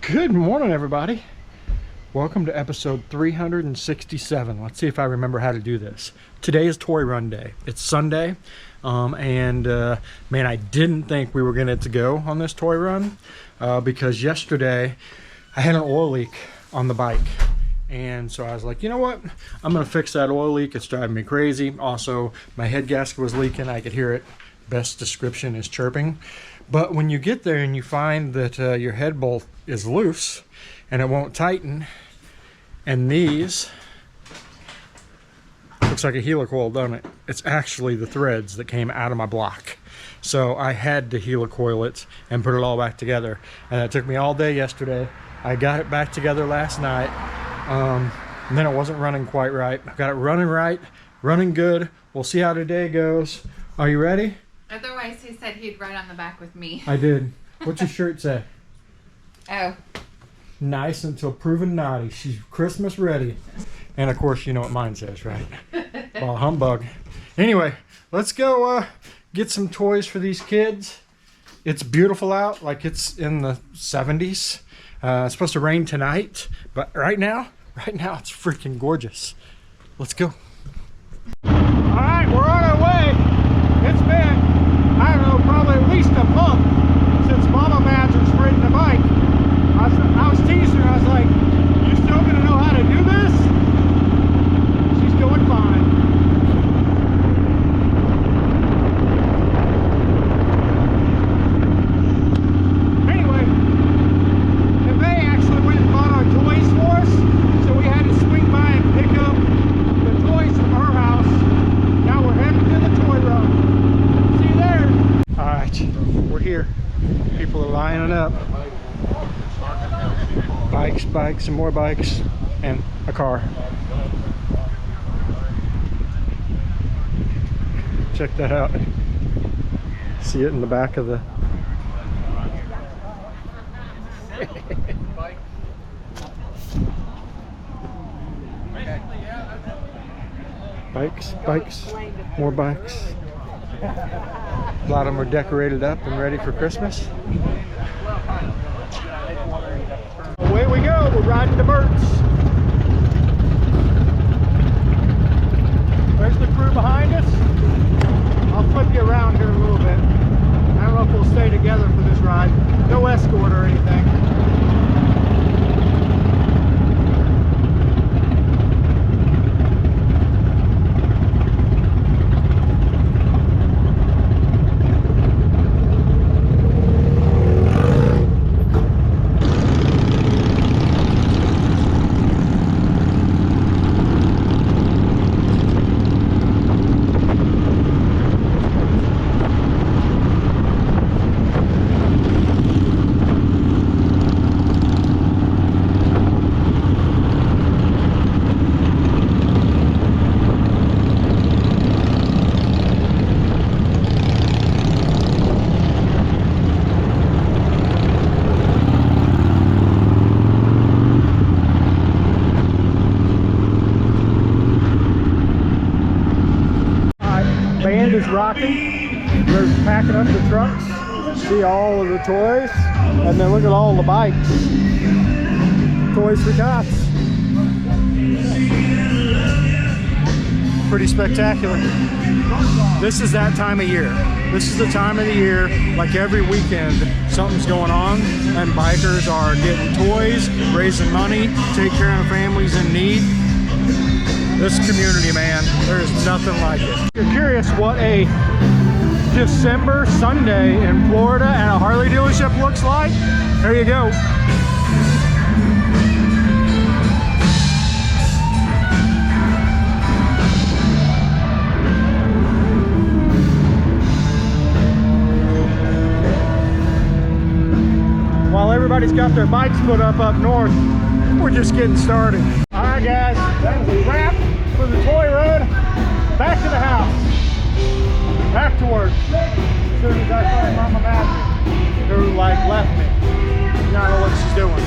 Good morning, everybody. Welcome to episode 367. Let's see if I remember how to do this. Today is toy run day. It's Sunday, man, I didn't think we were going to go on this toy run because yesterday I had an oil leak on the bike. And so I was like, you know what? I'm going to fix that oil leak. It's driving me crazy. Also, my head gasket was leaking. I could hear it. Best description is chirping. But when you get there and you find that your head bolt is loose and it won't tighten, and these, looks like a helicoil, doesn't it? It's actually the threads that came out of my block. So I had to helicoil it and put it all back together. And it took me all day yesterday. I got it back together last night. And then it wasn't running quite right. I got it running right, running good. We'll see how today goes. Are you ready? Otherwise, he said he'd ride on the back with me. I did. What's your shirt say? Oh. Nice until proven naughty. She's Christmas ready. And of course, you know what mine says, right? Well, humbug. Anyway, let's go get some toys for these kids. It's beautiful out, like it's in the 70s. It's supposed to rain tonight, but right now it's freaking gorgeous. Let's go. All right, we're on our way. It's been, I don't know, probably at least a month since Mama Madger's ridden the bike. I was teasing her. I was like, you still gonna know how to do this? She's doing fine. Anyway, they actually went and bought our toys for us, so we had to swing by and pick up the toys from her house. Now we're heading to the toy run. See you there. All right, we're here. People are lining up. Bikes, and more bikes, and a car. Check that out. See it in the back of the... Bikes, more bikes. A lot of them are decorated up and ready for Christmas. Away we go, we're riding to Bretz. There's the crew behind us. I'll flip you around here a little bit. I don't know if we'll stay together for this ride. No escort or anything. Band is rocking. They're packing up the trucks. See all of the toys. And then look at all the bikes. Toys for tots. Pretty spectacular. This is that time of year. This is the time of the year, like every weekend, something's going on, and bikers are getting toys, raising money, take care of families in need. This community, man, there's nothing like it. If you're curious what a December Sunday in Florida at a Harley dealership looks like, there you go. While everybody's got their bikes put up north, we're just getting started. All right, guys, that was a wrap for the toy run. Back to the house. Back to work. As soon as I find Mama Madger, who like left me. I don't know what she's doing.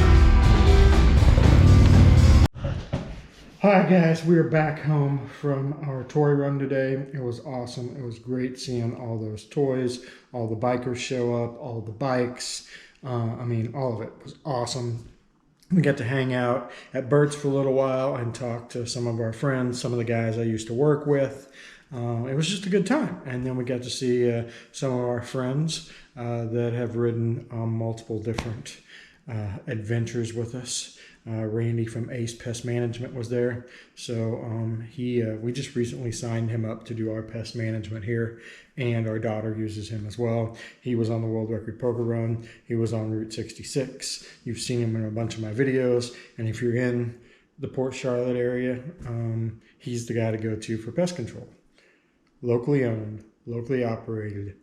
All right, guys, we are back home from our toy run today. It was awesome. It was great seeing all those toys, all the bikers show up, all the bikes. I mean, all of it was awesome. We got to hang out at Bretz for a little while and talk to some of our friends, some of the guys I used to work with. It was just a good time. And then we got to see some of our friends that have ridden multiple different adventures with us. Randy from Ace Pest Management was there. So we just recently signed him up to do our pest management here, and our daughter uses him as well. He was on the World Record Poker Run. He was on Route 66. You've seen him in a bunch of my videos. And if you're in the Port Charlotte area, he's the guy to go to for pest control. Locally owned, locally operated,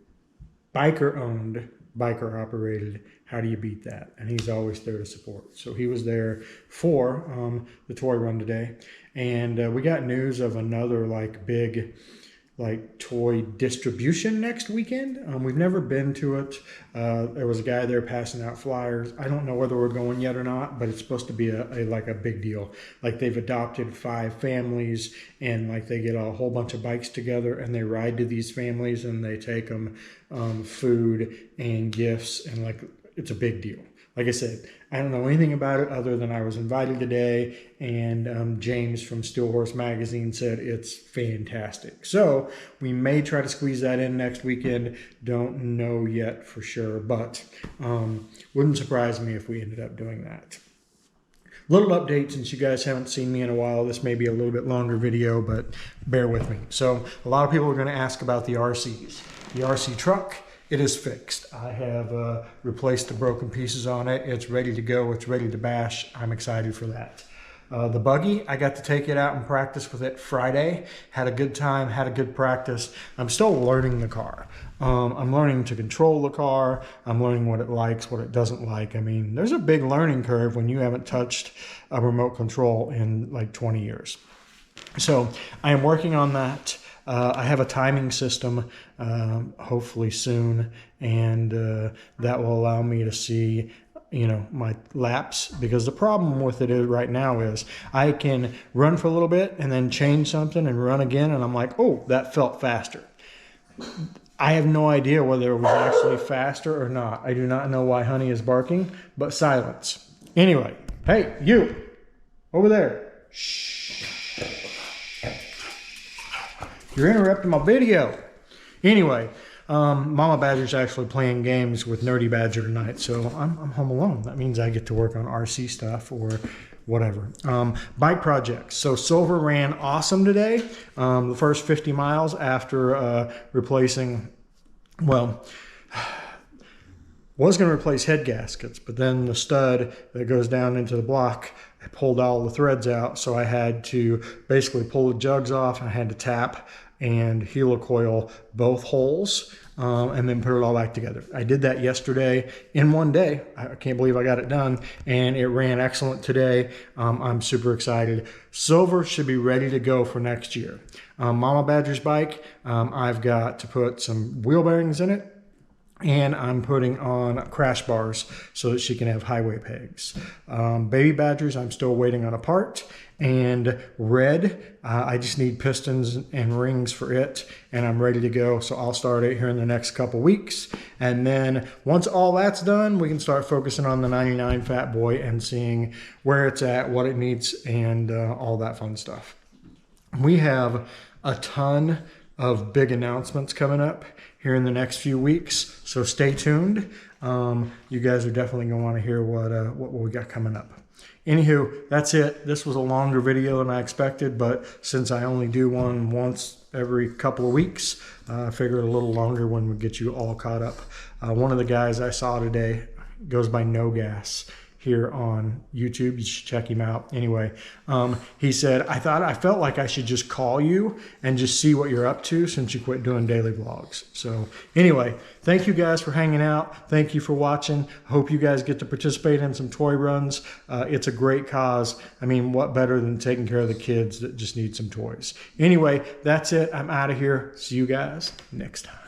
biker owned, biker operated. How do you beat that? And he's always there to support. So he was there for the toy run today. And we got news of another big toy distribution next weekend. We've never been to it. There was a guy there passing out flyers. I don't know whether we're going yet or not, but it's supposed to be a big deal. Like, they've adopted 5 families, and they get a whole bunch of bikes together and they ride to these families and they take them food and gifts, and it's a big deal. Like I said, I don't know anything about it other than I was invited today, and James from Steel Horse Magazine said it's fantastic. So we may try to squeeze that in next weekend. Don't know yet for sure, but wouldn't surprise me if we ended up doing that. Little update, since you guys haven't seen me in a while. This may be a little bit longer video, but bear with me. So a lot of people are going to ask about the RCs. The RC truck, it is fixed. I have replaced the broken pieces on it. It's ready to go. It's ready to bash. I'm excited for that. The buggy, I got to take it out and practice with it Friday. Had a good time, had a good practice. I'm still learning the car. I'm learning to control the car. I'm learning what it likes, what it doesn't like. I mean, there's a big learning curve when you haven't touched a remote control in 20 years. So I am working on that. I have a timing system, hopefully soon, and that will allow me to see, my laps, because the problem with it right now is I can run for a little bit and then change something and run again, and I'm like, oh, that felt faster. I have no idea whether it was actually faster or not. I do not know why Honey is barking, but silence. Anyway, hey, you, over there. Shh. You're interrupting my video. Anyway, Mama Badger's actually playing games with Nerdy Badger tonight, so I'm home alone. That means I get to work on RC stuff or whatever. Bike projects. So Silver ran awesome today. The first 50 miles after replacing, was going to replace head gaskets, but then the stud that goes down into the block, I pulled all the threads out, so I had to basically pull the jugs off. I had to tap and helicoil both holes, and then put it all back together. I did that yesterday in one day. I can't believe I got it done, and it ran excellent today. I'm super excited. Silver should be ready to go for next year. Mama Badger's bike, I've got to put some wheel bearings in it, and I'm putting on crash bars so that she can have highway pegs. Baby Badgers, I'm still waiting on a part. And Red, I just need pistons and rings for it, and I'm ready to go. So I'll start it here in the next couple weeks. And then once all that's done, we can start focusing on the 99 Fat Boy and seeing where it's at, what it needs, and all that fun stuff. We have a ton of big announcements coming up here in the next few weeks, so stay tuned. You guys are definitely going to want to hear what we got coming up. Anywho, that's it. This was a longer video than I expected, but since I only do one once every couple of weeks, I figured a little longer one would get you all caught up. One of the guys I saw today goes by No Gas here on YouTube. You should check him out. Anyway, he said, I felt like I should just call you and just see what you're up to since you quit doing daily vlogs. So anyway, thank you guys for hanging out. Thank you for watching. I hope you guys get to participate in some toy runs. It's a great cause. I mean, what better than taking care of the kids that just need some toys? Anyway, that's it. I'm out of here. See you guys next time.